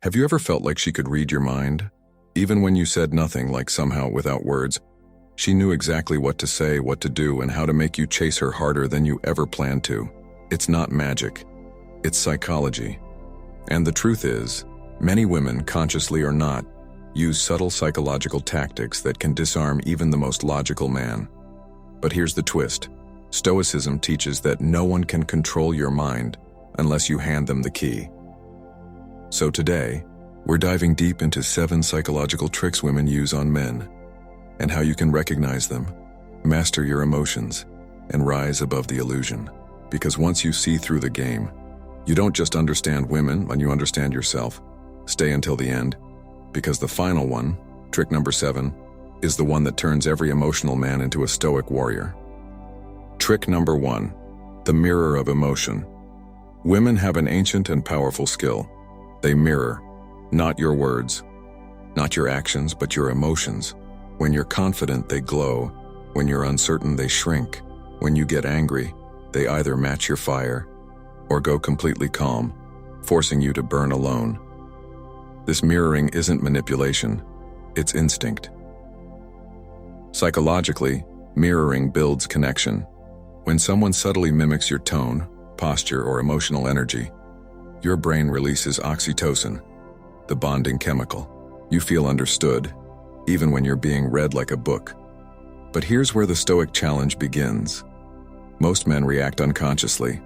Have you ever felt like she could read your mind? Even when you said nothing, like somehow without words, she knew exactly what to say, what to do, and how to make you chase her harder than you ever planned to. It's not magic. It's psychology. And the truth is, many women, consciously or not, use subtle psychological tactics that can disarm even the most logical man. But here's the twist. Stoicism teaches that no one can control your mind unless you hand them the key. So today, we're diving deep into 7 psychological tricks women use on men, and how you can recognize them, master your emotions, and rise above the illusion. Because once you see through the game, you don't just understand women, and you understand yourself. Stay until the end, because the final one, trick number 7, is the one that turns every emotional man into a stoic warrior. Trick number 1, the mirror of emotion. Women have an ancient and powerful skill. They mirror, not your words, not your actions, but your emotions. When you're confident, they glow. When you're uncertain, they shrink. When you get angry, they either match your fire or go completely calm, forcing you to burn alone. This mirroring isn't manipulation, it's instinct. Psychologically, mirroring builds connection. When someone subtly mimics your tone, posture, or emotional energy, your brain releases oxytocin, the bonding chemical. You feel understood, even when you're being read like a book. But here's where the Stoic challenge begins. Most men react unconsciously.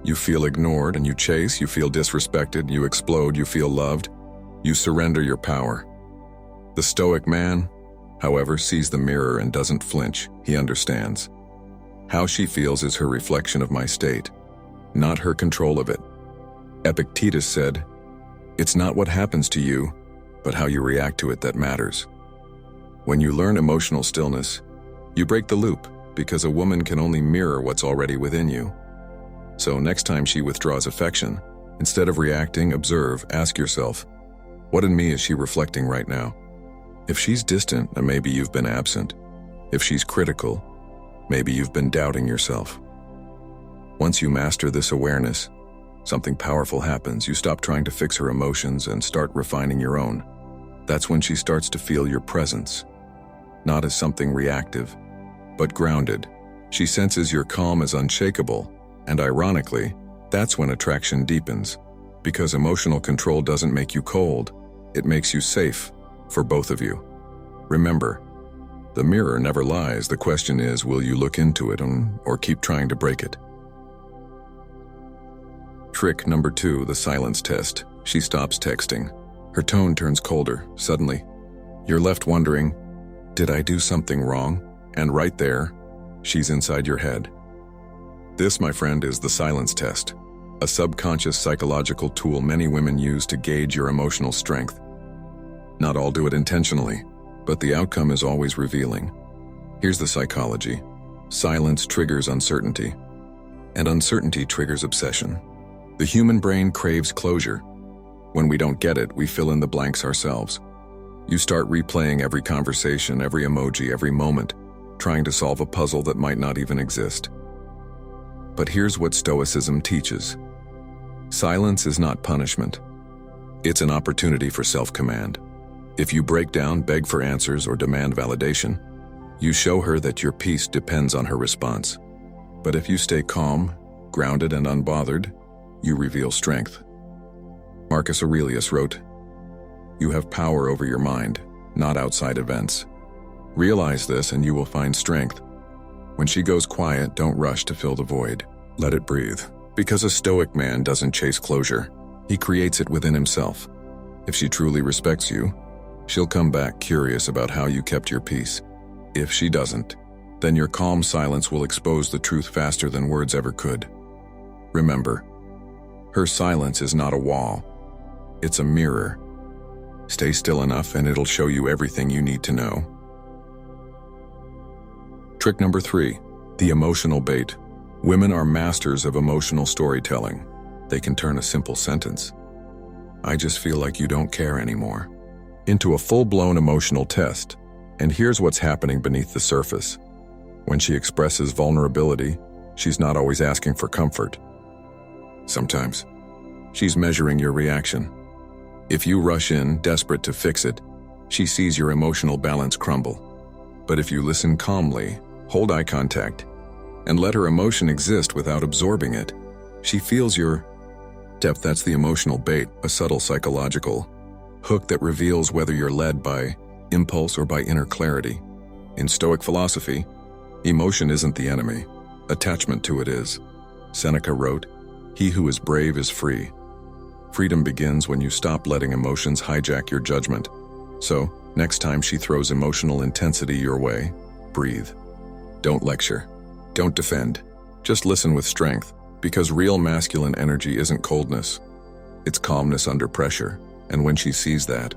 You feel ignored and you chase, you feel disrespected, you explode, you feel loved, you surrender your power. The Stoic man, however, sees the mirror and doesn't flinch. He understands. How she feels is her reflection of my state, not her control of it. Epictetus said, "It's not what happens to you, but how you react to it that matters." When you learn emotional stillness, you break the loop, because a woman can only mirror what's already within you. So next time she withdraws affection, instead of reacting, observe, ask yourself, what in me is she reflecting right now? If she's distant, then maybe you've been absent. If she's critical, maybe you've been doubting yourself. Once you master this awareness, something powerful happens. You stop trying to fix her emotions and start refining your own. That's when she starts to feel your presence, not as something reactive, but grounded. She senses your calm as unshakable, and ironically, that's when attraction deepens, because emotional control doesn't make you cold, it makes you safe for both of you. Remember, the mirror never lies. The question is, will you look into it or keep trying to break it? Trick number 2, the silence test. She stops texting. Her tone turns colder. Suddenly, you're left wondering, did I do something wrong? And right there, she's inside your head. This, my friend, is the silence test, a subconscious psychological tool many women use to gauge your emotional strength. Not all do it intentionally, but the outcome is always revealing. Here's the psychology. Silence triggers uncertainty, and uncertainty triggers obsession. The human brain craves closure. When we don't get it, we fill in the blanks ourselves. You start replaying every conversation, every emoji, every moment, trying to solve a puzzle that might not even exist. But here's what Stoicism teaches. Silence is not punishment. It's an opportunity for self-command. If you break down, beg for answers, or demand validation, you show her that your peace depends on her response. But if you stay calm, grounded, and unbothered, you reveal strength. Marcus Aurelius wrote, "You have power over your mind, not outside events. Realize this and you will find strength. When she goes quiet, don't rush to fill the void. Let it breathe. Because a Stoic man doesn't chase closure, he creates it within himself. If she truly respects you, she'll come back curious about how you kept your peace. If she doesn't, then your calm silence will expose the truth faster than words ever could. Remember, her silence is not a wall. It's a mirror. Stay still enough and it'll show you everything you need to know." Trick number 3, the emotional bait. Women are masters of emotional storytelling. They can turn a simple sentence, "I just feel like you don't care anymore," into a full-blown emotional test. And here's what's happening beneath the surface. When she expresses vulnerability, she's not always asking for comfort. Sometimes, she's measuring your reaction. If you rush in, desperate to fix it, she sees your emotional balance crumble. But if you listen calmly, hold eye contact, and let her emotion exist without absorbing it, she feels your depth. That's the emotional bait, a subtle psychological hook that reveals whether you're led by impulse or by inner clarity. In Stoic philosophy, emotion isn't the enemy, attachment to it is. Seneca wrote, "He who is brave is free." Freedom begins when you stop letting emotions hijack your judgment. So, next time she throws emotional intensity your way, breathe. Don't lecture. Don't defend. Just listen with strength, because real masculine energy isn't coldness. It's calmness under pressure, and when she sees that,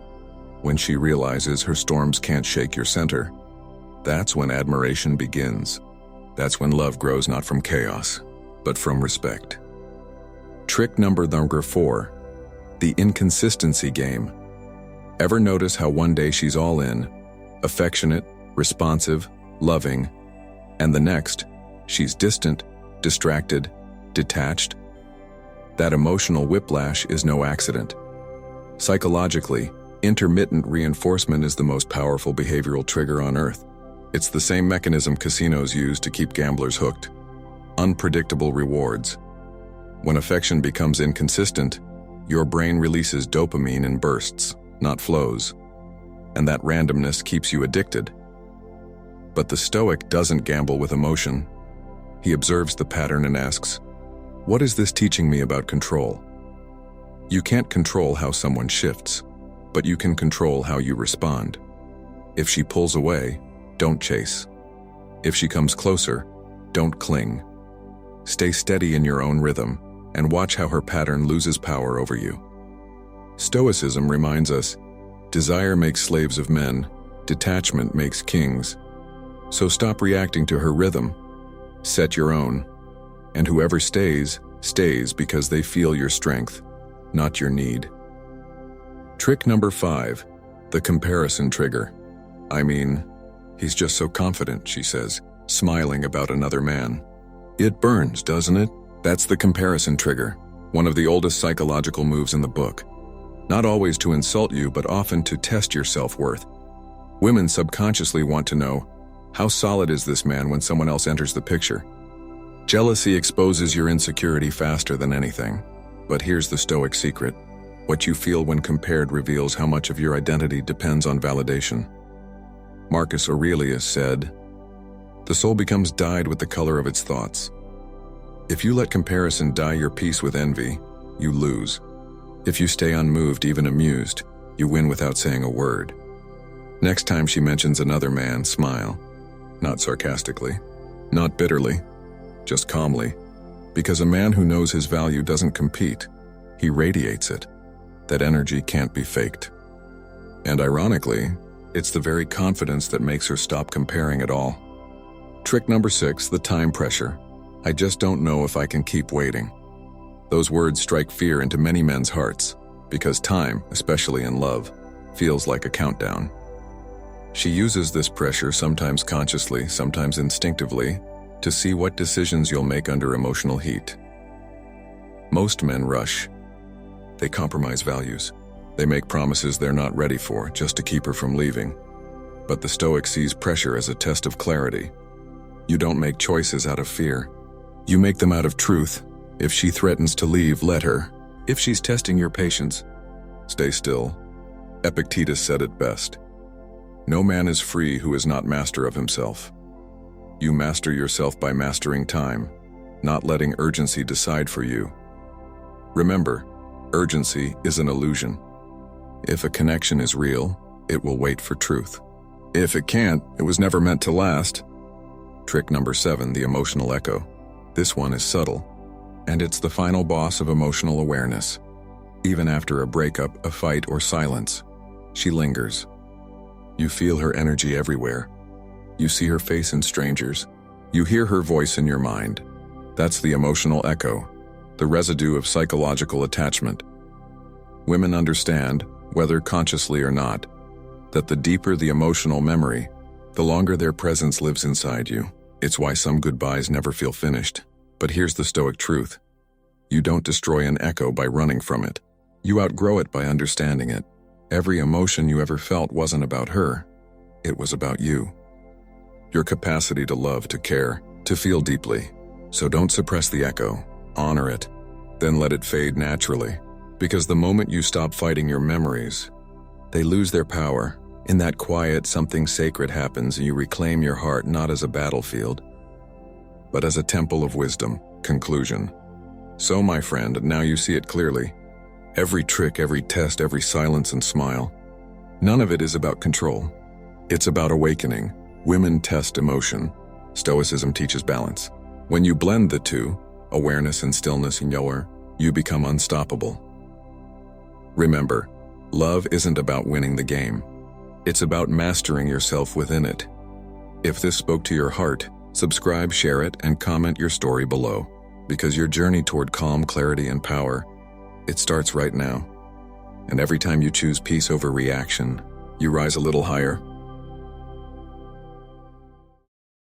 when she realizes her storms can't shake your center, that's when admiration begins. That's when love grows not from chaos, but from respect. Trick number 4, the inconsistency game. Ever notice how one day she's all in, affectionate, responsive, loving, and the next, she's distant, distracted, detached? That emotional whiplash is no accident. Psychologically, intermittent reinforcement is the most powerful behavioral trigger on Earth. It's the same mechanism casinos use to keep gamblers hooked. Unpredictable rewards. When affection becomes inconsistent, your brain releases dopamine in bursts, not flows, and that randomness keeps you addicted. But the Stoic doesn't gamble with emotion. He observes the pattern and asks, "What is this teaching me about control?" You can't control how someone shifts, but you can control how you respond. If she pulls away, don't chase. If she comes closer, don't cling. Stay steady in your own rhythm, and watch how her pattern loses power over you. Stoicism reminds us, desire makes slaves of men, detachment makes kings. So stop reacting to her rhythm, set your own, and whoever stays, stays because they feel your strength, not your need. Trick number 5, the comparison trigger. "I mean, he's just so confident," she says, smiling about another man. It burns, doesn't it? That's the comparison trigger, one of the oldest psychological moves in the book. Not always to insult you, but often to test your self-worth. Women subconsciously want to know, how solid is this man when someone else enters the picture? Jealousy exposes your insecurity faster than anything. But here's the Stoic secret. What you feel when compared reveals how much of your identity depends on validation. Marcus Aurelius said, "The soul becomes dyed with the color of its thoughts." If you let comparison dye your peace with envy, you lose. If you stay unmoved, even amused, you win without saying a word. Next time she mentions another man, smile. Not sarcastically, not bitterly, just calmly. Because a man who knows his value doesn't compete, he radiates it. That energy can't be faked. And ironically, it's the very confidence that makes her stop comparing at all. Trick number 6, the time pressure. "I just don't know if I can keep waiting." Those words strike fear into many men's hearts, because time, especially in love, feels like a countdown. She uses this pressure, sometimes consciously, sometimes instinctively, to see what decisions you'll make under emotional heat. Most men rush. They compromise values. They make promises they're not ready for, just to keep her from leaving. But the Stoic sees pressure as a test of clarity. You don't make choices out of fear. You make them out of truth. If she threatens to leave, let her. If she's testing your patience, stay still. Epictetus said it best. No man is free who is not master of himself. You master yourself by mastering time, not letting urgency decide for you. Remember, urgency is an illusion. If a connection is real, it will wait for truth. If it can't, it was never meant to last. Trick number 7, the emotional echo. This one is subtle, and it's the final boss of emotional awareness. Even after a breakup, a fight, or silence, she lingers. You feel her energy everywhere. You see her face in strangers. You hear her voice in your mind. That's the emotional echo, the residue of psychological attachment. Women understand, whether consciously or not, that the deeper the emotional memory, the longer their presence lives inside you. It's why some goodbyes never feel finished. But here's the Stoic truth. You don't destroy an echo by running from it. You outgrow it by understanding it. Every emotion you ever felt wasn't about her. It was about you. Your capacity to love, to care, to feel deeply. So don't suppress the echo. Honor it. Then let it fade naturally. Because the moment you stop fighting your memories, they lose their power. In that quiet, something sacred happens and you reclaim your heart not as a battlefield, but as a temple of wisdom. Conclusion. So, my friend, now you see it clearly. Every trick, every test, every silence and smile, none of it is about control. It's about awakening. Women test emotion. Stoicism teaches balance. When you blend the two, awareness and stillness in your, you become unstoppable. Remember, love isn't about winning the game. It's about mastering yourself within it. If this spoke to your heart, subscribe, share it, and comment your story below. Because your journey toward calm, clarity, and power, it starts right now. And every time you choose peace over reaction, you rise a little higher,